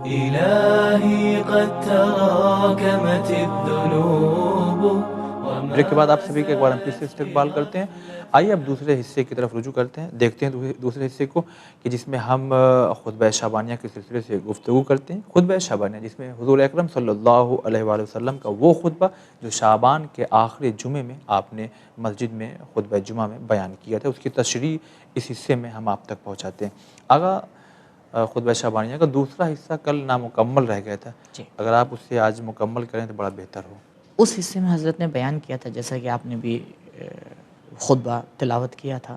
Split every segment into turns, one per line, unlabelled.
إلهي قد تراكمت الذنوب
بریک کے بعد آپ سبھی کا ایک بار ہم پھر سے استقبال کرتے ہیں. آئیے اب دوسرے حصے کی طرف رجوع کرتے ہیں، دیکھتے ہیں دوسرے حصے کو کہ جس میں ہم خطبہ شعبانیہ کے سلسلے سے گفتگو کرتے ہیں. خطبہ شعبانیہ جس میں حضور اکرم صلی اللہ علیہ وآلہ وسلم کا وہ خطبہ جو شعبان کے آخری جمعے میں آپ نے مسجد میں خطبہ جمعہ میں بیان کیا تھا، اس کی تشریح اس حصے میں ہم آپ تک پہنچاتے ہیں. آغا خطبہ شعبانیہ کا دوسرا حصہ کل نامکمل رہ گیا تھا، اگر آپ اسے آج مکمل کریں تو بڑا بہتر ہو.
اس حصے میں حضرت نے بیان کیا تھا، جیسا کہ آپ نے بھی خطبہ تلاوت کیا تھا،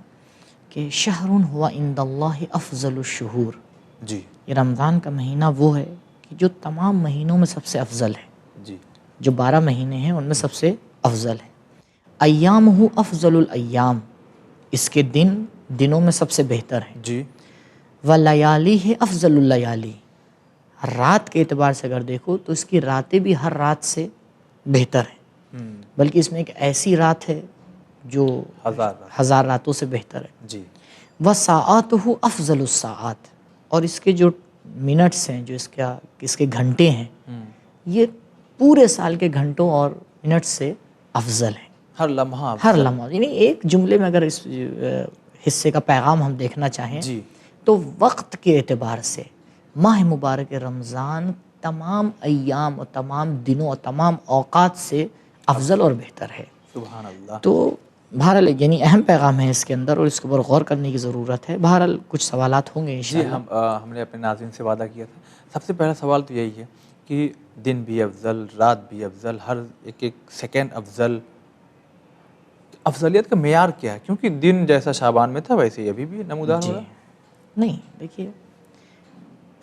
کہ شہر ہوا عند اللہ افضل الشہور.
جی،
یہ رمضان کا مہینہ وہ ہے کہ جو تمام مہینوں میں سب سے افضل ہے.
جی،
جو 12 مہینے ہیں ان میں سب سے افضل ہے. ایامہ افضل الایام، اس کے دنوں میں سب سے بہتر ہے.
جی،
ولیالی ہے افضل اللیالی، رات کے اعتبار سے اگر دیکھو تو اس کی راتیں بھی ہر رات سے بہتر ہیں، بلکہ اس میں ایک ایسی رات ہے جو ہزار راتوں سے بہتر ہے.
جی،
وساعاتہ افضل الساعات، اور اس کے جو منٹس ہیں، جو اس کے گھنٹے ہیں، یہ پورے سال کے گھنٹوں اور منٹس سے افضل ہیں.
ہر لمحہ
یعنی ایک جملے میں اگر اس حصے کا پیغام ہم دیکھنا چاہیں
جی،
تو وقت کے اعتبار سے ماہ مبارک رمضان تمام ایام اور تمام دنوں اور تمام اوقات سے افضل اور بہتر ہے.
سبحان اللہ.
تو بہرحال یعنی اہم پیغام ہے اس کے اندر، اور اس کے اوپر غور کرنے کی ضرورت ہے. بہرحال کچھ سوالات ہوں گے انشاءاللہ.
جی، ہم نے اپنے ناظرین سے وعدہ کیا تھا. سب سے پہلا سوال تو یہی ہے کہ دن بھی افضل، رات بھی افضل، ہر ایک سیکنڈ افضل، افضلیت کا معیار کیا ہے؟ کیونکہ دن جیسا شعبان میں تھا ویسے ہی ابھی بھی نمودار ہو رہا ہے.
نہیں، دیکھیے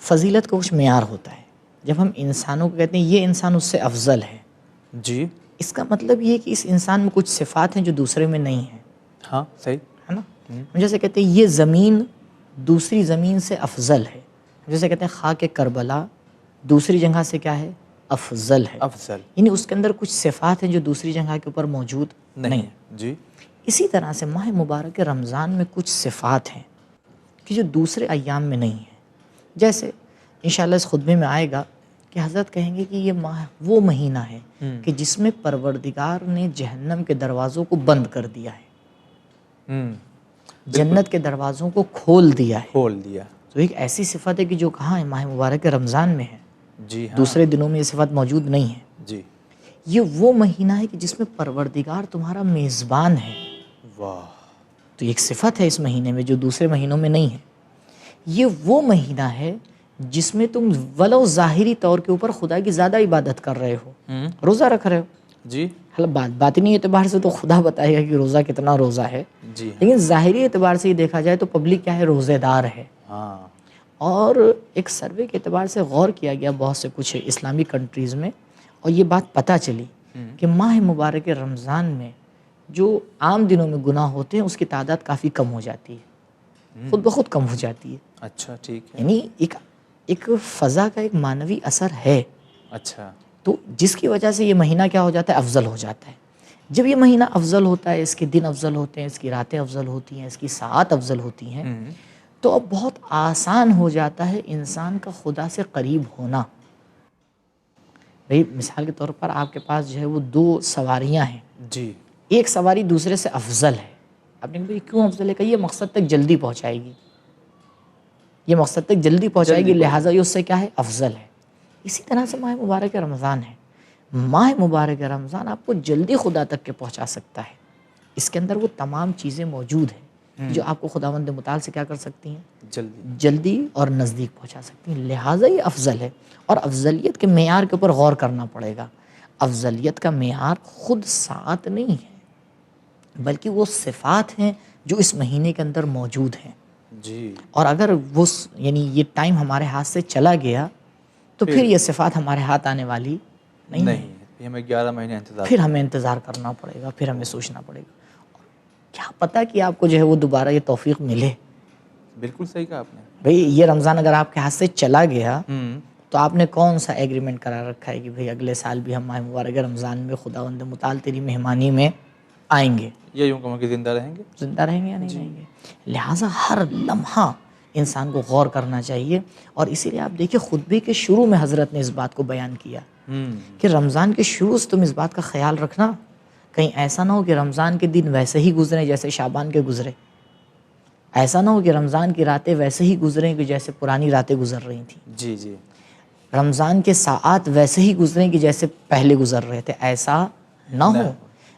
فضیلت کا کچھ معیار ہوتا ہے. جب ہم انسانوں کو کہتے ہیں یہ انسان اس سے افضل ہے،
جی،
اس کا مطلب یہ ہے کہ اس انسان میں کچھ صفات ہیں جو دوسرے میں نہیں ہیں.
ہاں صحیح
ہے نا. ہم جیسے کہتے ہیں یہ زمین دوسری زمین سے افضل ہے، جیسے کہتے ہیں خاک کربلا دوسری جگہ سے کیا ہے؟ افضل ہے.
افضل،
یعنی اس کے اندر کچھ صفات ہیں جو دوسری جگہ کے اوپر موجود نہیں.
جی،
اسی طرح سے ماہ مبارک رمضان میں کچھ صفات ہیں کہ جو دوسرے ایام میں نہیں ہیں. جیسے انشاءاللہ اس خطبے میں آئے گا کہ حضرت کہیں گے کہ یہ ماہ وہ مہینہ ہے کہ جس میں پروردگار نے جہنم کے دروازوں کو بند کر دیا ہے، جنت کے دروازوں کو کھول دیا ہے. تو ایک ایسی صفت ہے کہ جو کہاں ہے؟ ماہ مبارک رمضان میں ہے.
جی ہاں،
دوسرے دنوں میں یہ صفت موجود نہیں ہے.
جی،
یہ وہ مہینہ ہے کہ جس میں پروردگار تمہارا میزبان ہے.
واہ،
تو ایک صفت ہے اس مہینے میں جو دوسرے مہینوں میں نہیں ہے. یہ وہ مہینہ ہے جس میں تم ولو ظاہری طور کے اوپر خدا کی زیادہ عبادت کر رہے ہو، روزہ رکھ رہے ہو.
جی،
باطنی اعتبار سے تو خدا بتائے گا کہ روزہ کتنا روزہ ہے،
جی،
لیکن ظاہری اعتبار سے یہ دیکھا جائے تو پبلک کیا ہے؟ روزے دار ہے.
ہاں،
اور ایک سروے کے اعتبار سے غور کیا گیا بہت سے کچھ اسلامی کنٹریز میں، اور یہ بات پتہ چلی کہ ماہ مبارک رمضان میں جو عام دنوں میں گناہ ہوتے ہیں اس کی تعداد کافی کم ہو جاتی ہے، خود بخود کم ہو جاتی ہے.
اچھا ٹھیک ہے.
یعنی ایک فضا کا ایک معنوی اثر ہے.
اچھا،
تو جس کی وجہ سے یہ مہینہ کیا ہو جاتا ہے؟ افضل ہو جاتا ہے. جب یہ مہینہ افضل ہوتا ہے، اس کے دن افضل ہوتے ہیں، اس کی راتیں افضل ہوتی ہیں، اس کی ساعات افضل ہوتی ہیں، تو اب بہت آسان ہو جاتا ہے انسان کا خدا سے قریب ہونا. بھئی مثال کے طور پر آپ کے پاس جو ہے وہ 2 سواریاں ہیں،
جی،
ایک سواری دوسرے سے افضل ہے. آپ نے کہا کیوں افضل ہے؟ کہ یہ مقصد تک جلدی پہنچائے گی، یہ مقصد تک جلدی پہنچائے گی، لہٰذا یہ اس سے کیا ہے؟ افضل ہے. اسی طرح سے ماہ مبارک رمضان ہے. ماہ مبارک رمضان آپ کو جلدی خدا تک کے پہنچا سکتا ہے. اس کے اندر وہ تمام چیزیں موجود ہیں جو آپ کو خداوند متعال سے کیا کر سکتی ہیں؟ جلدی اور نزدیک پہنچا سکتی ہیں. لہٰذا یہ افضل ہے. اور افضلیت کے معیار کے اوپر غور کرنا پڑے گا. افضلیت کا معیار خود ساعت نہیں ہے، بلکہ وہ صفات ہیں جو اس مہینے کے اندر موجود ہیں.
جی،
اور اگر وہ یعنی یہ ٹائم ہمارے ہاتھ سے چلا گیا تو پھر یہ صفات ہمارے ہاتھ آنے والی نہیں ہے.
ہمیں 11 مہینے انتظار،
پھر ہمیں انتظار کرنا پڑے گا، پھر ہمیں سوچنا پڑے گا. کیا پتہ کہ آپ کو جو ہے وہ دوبارہ یہ توفیق ملے.
بالکل صحیح کہا آپ نے.
بھئی یہ رمضان اگر آپ کے ہاتھ سے چلا گیا تو آپ نے کون سا ایگریمنٹ کرا رکھا ہے کہ بھئی اگلے سال بھی ہم ماہ مبارک رمضان میں خداوند متعال تیری مہمانی میں آئیں گے.
یہ یوں کہوں کہ زندہ رہیں گے،
زندہ رہیں گے یا نہیں رہیں گے. لہٰذا ہر لمحہ انسان کو غور کرنا چاہیے. اور اسی لیے آپ دیکھیے خطبے کے شروع میں حضرت نے اس بات کو بیان کیا کہ رمضان کے شروع سے تم اس بات کا خیال رکھنا کہیں ایسا نہ ہو کہ رمضان کے دن ویسے ہی گزریں جیسے شعبان کے گزرے. ایسا نہ ہو کہ رمضان کی راتیں ویسے ہی گزریں کہ جیسے پرانی راتیں گزر رہی تھیں.
جی جی.
رمضان کے ساعات ویسے ہی گزریں کہ جیسے پہلے گزر رہے تھے. ایسا نہ ہو.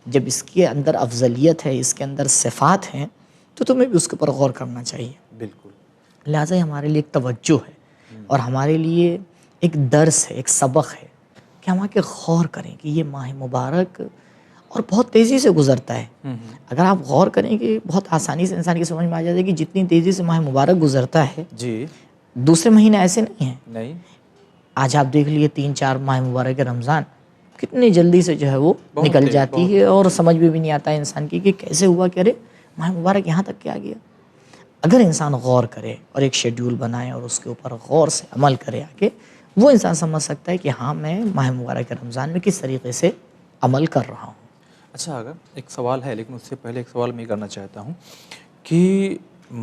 جب اس کے اندر افضلیت ہے، اس کے اندر صفات ہیں، تو تمہیں بھی اس کے اوپر غور کرنا چاہیے.
بالکل.
لہٰذا یہ ہمارے لیے ایک توجہ ہے اور ہمارے لیے ایک درس ہے، ایک سبق ہے کہ ہم آ کے غور کریں کہ یہ ماہ مبارک اور بہت تیزی سے گزرتا ہے. اگر آپ غور کریں کہ بہت آسانی سے انسان کی سمجھ میں آ جاتا ہے کہ جتنی تیزی سے ماہ مبارک گزرتا ہے
جی.
دوسرے مہینے ایسے نہیں ہیں.
نہیں.
آج آپ دیکھ لیے 3-4 ماہ مبارک رمضان کتنی جلدی سے جو ہے وہ نکل جاتی ہے اور سمجھ میں بھی نہیں آتا ہے انسان کی کہ کیسے ہوا کہ ارے ماہ مبارک یہاں تک کیا گیا. اگر انسان غور کرے اور ایک شیڈیول بنائے اور اس کے اوپر غور سے عمل کرے آگے، وہ انسان سمجھ سکتا ہے کہ ہاں میں ماہ مبارک رمضان میں کس طریقے سے عمل کر رہا ہوں.
اچھا، اگر ایک سوال ہے لیکن اس سے پہلے ایک سوال میں یہ کرنا چاہتا ہوں کہ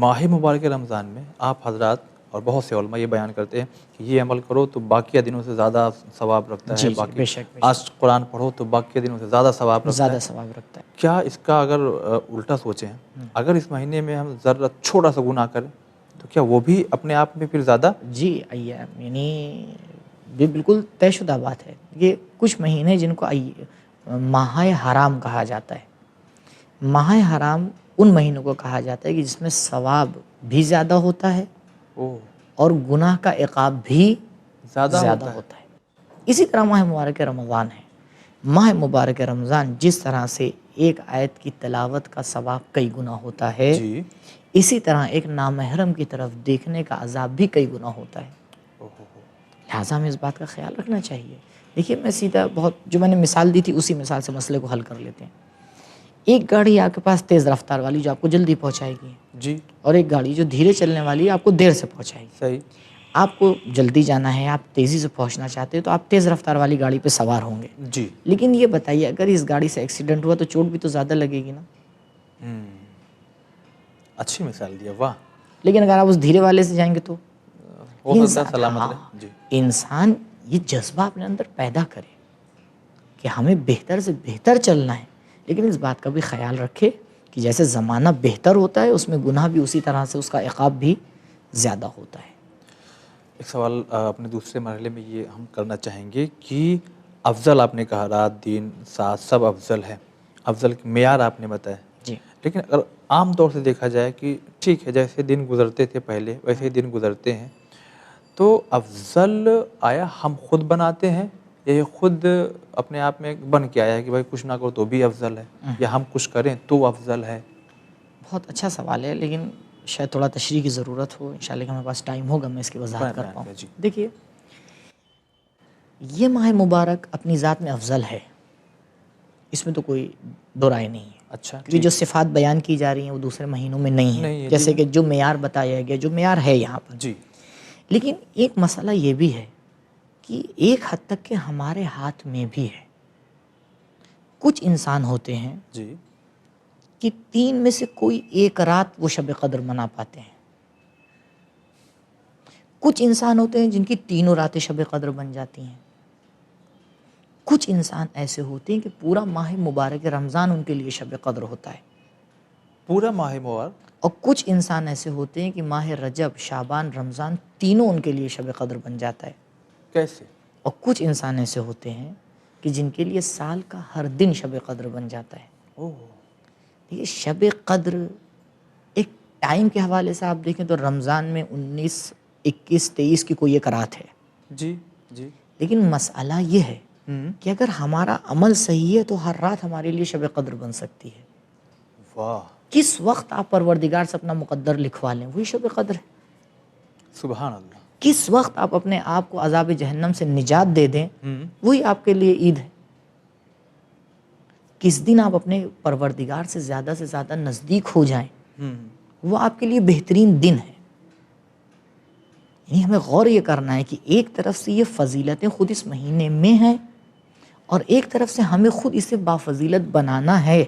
ماہ مبارک رمضان میں آپ حضرات اور بہت سے علماء یہ بیان کرتے ہیں کہ یہ عمل کرو تو باقیہ دنوں سے زیادہ ثواب رکھتا ہے. باقی
بے شک
آج قرآن پڑھو تو باقیہ دنوں سے زیادہ ثواب رکھتا ہے.
زیادہ ثواب رکھتا ہے.
کیا اس کا اگر الٹا سوچیں، اگر اس مہینے میں ہم ذرا چھوٹا سا گناہ کریں تو کیا وہ بھی اپنے آپ میں پھر زیادہ؟
جی ایام، یعنی یہ بالکل طے شدہ بات ہے. یہ کچھ مہینے جن کو ماہ حرام کہا جاتا ہے. ماہ حرام ان مہینوں کو کہا جاتا ہے کہ جس میں ثواب بھی زیادہ ہوتا ہے اور گناہ کا عقاب بھی زیادہ ہوتا ہے. اسی طرح ماہ مبارک رمضان ہے. ماہ مبارک رمضان جس طرح سے ایک آیت کی تلاوت کا ثواب کئی گنا ہوتا ہے،
جی.
اسی طرح ایک نامحرم کی طرف دیکھنے کا عذاب بھی کئی گنا ہوتا ہے. لہٰذا ہمیں اس بات کا خیال رکھنا چاہیے. دیکھیے میں سیدھا جو میں نے مثال دی تھی اسی مثال سے مسئلے کو حل کر لیتے ہیں. ایک گاڑی آپ کے پاس تیز رفتار والی جو آپ کو جلدی پہنچائے گی،
جی،
اور ایک گاڑی جو دھیرے چلنے والی ہے آپ کو دیر سے پہنچائے گی.
صحیح.
آپ کو جلدی جانا ہے، آپ تیزی سے پہنچنا چاہتے ہیں تو آپ تیز رفتار والی گاڑی پہ سوار ہوں گے.
جی.
لیکن یہ بتائیے اگر اس گاڑی سے ایکسیڈنٹ ہوا تو چوٹ بھی تو زیادہ لگے گی نا.
اچھی مثال دیا، واہ.
لیکن اگر آپ اس دھیرے والے سے جائیں گے تو
سلامت. جی.
انسان یہ جذبہ اپنے اندر پیدا کرے کہ ہمیں بہتر سے بہتر چلنا ہے، لیکن اس بات کا بھی خیال رکھے کہ جیسے زمانہ بہتر ہوتا ہے اس میں گناہ بھی اسی طرح سے اس کا عقاب بھی زیادہ ہوتا ہے.
ایک سوال اپنے دوسرے مرحلے میں یہ ہم کرنا چاہیں گے کہ افضل آپ نے کہا رات دن ساتھ سب افضل ہے، افضل کی معیار آپ نے بتایا.
جی.
لیکن اگر عام طور سے دیکھا جائے کہ ٹھیک ہے جیسے دن گزرتے تھے پہلے ویسے ہی دن گزرتے ہیں، تو افضل آیا ہم خود بناتے ہیں یا یہ خود اپنے آپ میں بن کے آیا ہے کہ بھائی کچھ نہ کرو تو بھی افضل ہے، یا ہم کچھ کریں تو افضل ہے؟
بہت اچھا سوال ہے، لیکن شاید تھوڑا تشریح کی ضرورت ہو. انشاءاللہ کہ ہمارے پاس ٹائم ہوگا میں اس کی وضاحت کر پاؤں.
جی.
دیکھیے یہ ماہ مبارک اپنی ذات میں افضل ہے، اس میں تو کوئی دو رائے نہیں ہے.
اچھا.
کیونکہ جو صفات بیان کی جا رہی ہیں وہ دوسرے مہینوں میں نہیں ہیں، جیسے کہ جو معیار بتایا گیا، جو معیار ہے یہاں پر.
جی.
لیکن ایک مسئلہ یہ بھی ہے کہ ایک حد تک کہ ہمارے ہاتھ میں بھی ہے. کچھ انسان ہوتے ہیں
جی
کہ 3 میں سے کوئی ایک رات وہ شب قدر منا پاتے ہیں. کچھ انسان ہوتے ہیں جن کی 3 راتیں شب قدر بن جاتی ہیں. کچھ انسان ایسے ہوتے ہیں کہ پورا ماہ مبارک رمضان ان کے لیے شب قدر ہوتا ہے،
پورا ماہ مبارک.
اور کچھ انسان ایسے ہوتے ہیں کہ ماہ رجب، شعبان، رمضان تینوں ان کے لیے شب قدر بن جاتا ہے.
کیسے؟
اور کچھ انسان ایسے ہوتے ہیں کہ جن کے لیے سال کا ہر دن شب قدر بن جاتا ہے. یہ شب قدر ایک ٹائم کے حوالے سے آپ دیکھیں تو رمضان میں 19، 21، 23 کی کوئی ایک رات ہے.
جی جی.
لیکن مسئلہ یہ ہے کہ اگر ہمارا عمل صحیح ہے تو ہر رات ہمارے لیے شب قدر بن سکتی ہے.
واہ.
کس وقت آپ پروردگار سے اپنا مقدر لکھوا لیں وہی شب قدر ہے.
سبحان اللہ.
کس وقت آپ اپنے آپ کو عذاب جہنم سے نجات دے دیں وہی آپ کے لیے عید ہے. کس دن آپ اپنے پروردگار سے زیادہ نزدیک ہو جائیں وہ آپ کے لیے بہترین دن ہے. یعنی ہمیں غور یہ کرنا ہے کہ ایک طرف سے یہ فضیلتیں خود اس مہینے میں ہیں اور ایک طرف سے ہمیں خود اسے بافضیلت بنانا ہے.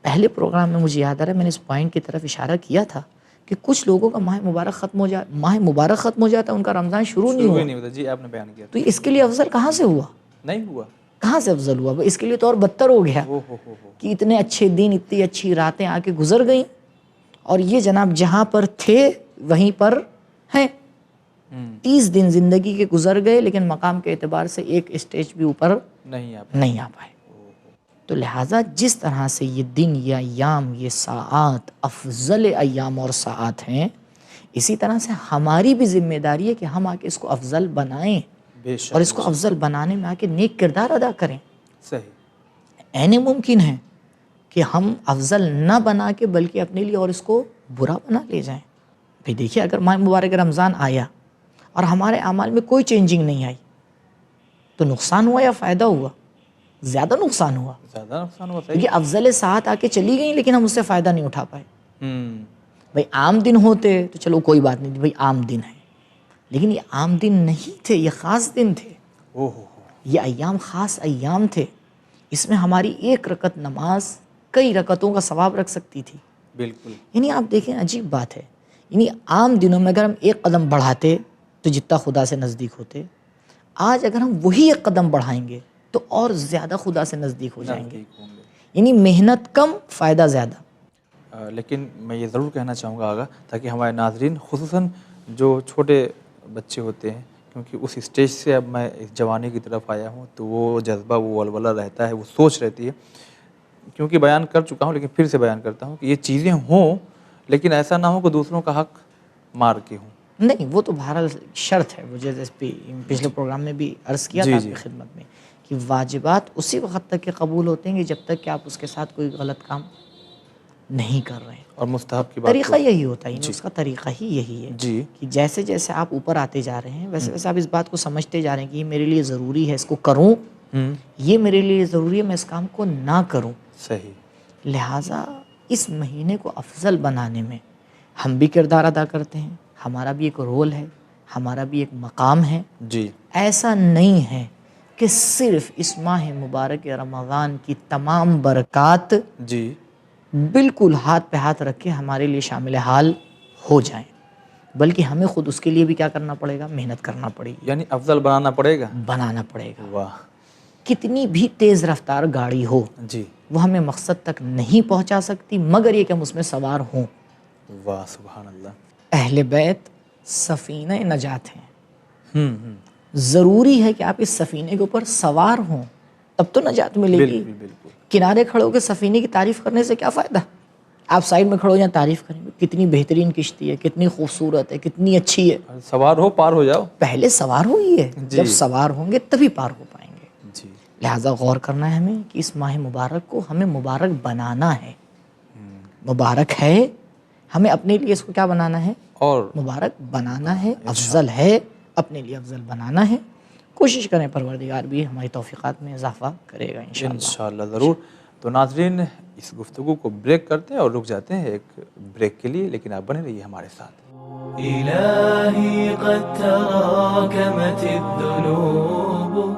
پہلے پروگرام میں مجھے یاد آ رہا ہے میں نے اس پوائنٹ کی طرف اشارہ کیا تھا کہ کچھ لوگوں کا ماہ مبارک ختم ہو جاتا، ماہ مبارک ختم ہو جاتا ہے، ان کا رمضان شروع نہیں
شروع
ہوا.
ہی نہیں ہوتا. جی آپ نے بیان کیا
تو اس کے لیے افضل کہاں سے ہوا؟
نہیں ہوا.
کہاں سے افضل ہوا؟ اس کے لیے تو اور بدتر ہو گیا
ہو
کہ اتنے اچھے دن، اتنی اچھی راتیں آ کے گزر گئیں، اور یہ جناب جہاں پر تھے وہیں پر ہیں. 30 دن زندگی کے گزر گئے، لیکن مقام کے اعتبار سے ایک اسٹیج بھی اوپر نہیں آ پائے. تو لہٰذا جس طرح سے یہ دن، یہ ایام، یہ ساعات افضل ایام اور ساعات ہیں، اسی طرح سے ہماری بھی ذمہ داری ہے کہ ہم آ کے اس کو افضل بنائیں،
بے شک.
اور اس کو افضل بنانے میں آ کے نیک کردار ادا کریں.
صحیح.
عین ممکن ہے کہ ہم افضل نہ بنا کے بلکہ اپنے لیے اور اس کو برا بنا لے جائیں. بھئی دیکھیے، اگر ماہ مبارک رمضان آیا اور ہمارے اعمال میں کوئی چینجنگ نہیں آئی تو نقصان ہوا یا فائدہ ہوا؟ زیادہ نقصان ہوا.
زیادہ نقصان ہوا. صحیح.
کیونکہ افضل ساعت آ کے چلی گئیں لیکن ہم اس سے فائدہ نہیں اٹھا پائے. بھئی عام دن ہوتے تو چلو کوئی بات نہیں، بھئی عام دن ہے، لیکن یہ عام دن نہیں تھے، یہ خاص دن تھے. یہ ایام خاص ایام تھے. اس میں ہماری ایک رکعت نماز کئی رکعتوں کا ثواب رکھ سکتی تھی.
بالکل.
یعنی آپ دیکھیں، عجیب بات ہے، یعنی عام دنوں میں اگر ہم ایک قدم بڑھاتے تو جتنا خدا سے نزدیک ہوتے، آج اگر ہم وہی ایک قدم بڑھائیں گے تو اور زیادہ خدا سے نزدیک ہو جائیں گے. یعنی محنت کم، فائدہ زیادہ.
لیکن میں یہ ضرور کہنا چاہوں گا آگا، تاکہ ہمارے ناظرین خصوصاً جو چھوٹے بچے ہوتے ہیں، کیونکہ اس اسٹیج سے اب میں اس جوانی کی طرف آیا ہوں، تو وہ جذبہ، وہ ولولہ رہتا ہے، وہ سوچ رہتی ہے. کیونکہ بیان کر چکا ہوں لیکن پھر سے بیان کرتا ہوں کہ یہ چیزیں ہوں، لیکن ایسا نہ ہو کہ دوسروں کا حق مار کے ہوں.
نہیں، وہ تو بہرحال شرط ہے. مجھے پچھلے پروگرام میں بھی عرض کیا تھا آپ کی خدمت میں کہ واجبات اسی وقت تک کے قبول ہوتے ہیں کہ جب تک کہ آپ اس کے ساتھ کوئی غلط کام نہیں کر رہے ہیں.
اور مستحب کی بات
طریقہ یہی ہوتا ہے، اس کا طریقہ ہی یہی ہے
جی
کہ جیسے جیسے آپ اوپر آتے جا رہے ہیں ویسے ویسے آپ اس بات کو سمجھتے جا رہے ہیں کہ یہ میرے لیے ضروری ہے، اس کو کروں، یہ میرے لیے ضروری ہے، میں اس کام کو نہ کروں.
صحیح.
لہٰذا اس مہینے کو افضل بنانے میں ہم بھی کردار ادا کرتے ہیں، ہمارا بھی ایک رول ہے، ہمارا بھی ایک مقام ہے.
جی.
ایسا نہیں ہے کہ صرف اس ماہ مبارک رمضان کی تمام برکات
جی
بالکل ہاتھ پہ ہاتھ رکھ کے ہمارے لیے شامل حال ہو جائیں، بلکہ ہمیں خود اس کے لیے بھی کیا کرنا پڑے گا؟ محنت کرنا پڑے گی.
یعنی افضل بنانا پڑے گا.
بنانا پڑے گا.
واہ.
کتنی بھی تیز رفتار گاڑی ہو،
جی.
وہ ہمیں مقصد تک نہیں پہنچا سکتی مگر یہ کہ ہم اس میں سوار ہوں.
واہ سبحان اللہ.
اہل بیت سفینہ نجات ہیں. ضروری ہے کہ آپ اس سفینے کے اوپر سوار ہوں، تب تو نجات ملے گی.
بالکل بالکل.
کنارے کھڑے ہو کے سفینے کی تعریف کرنے سے کیا فائدہ؟ آپ سائڈ میں کھڑے ہو جائیں، تعریف کریں، کتنی بہترین کشتی ہے، کتنی خوبصورت ہے، کتنی اچھی ہے.
سوار ہو، پار ہو جاؤ.
پہلے سوار ہوئیے، جب سوار ہوں گے تبھی پار ہو پائیں گے.
جی.
لہٰذا غور کرنا ہے ہمیں کہ اس ماہ مبارک کو ہمیں مبارک بنانا ہے. مبارک ہے، ہمیں اپنے لیے اس کو کیا بنانا ہے؟
اور
مبارک بنانا ہے. افضل ہے، اپنے لیے افضل بنانا ہے. کوشش کریں، پروردگار بھی ہماری توفیقات میں اضافہ کرے گا
انشاءاللہ. ضرور. تو ناظرین، اس گفتگو کو بریک کرتے ہیں اور رک جاتے ہیں ایک بریک کے لیے، لیکن آپ بنے رہیے ہمارے ساتھ.
إلهي قد تراكمت الذنوب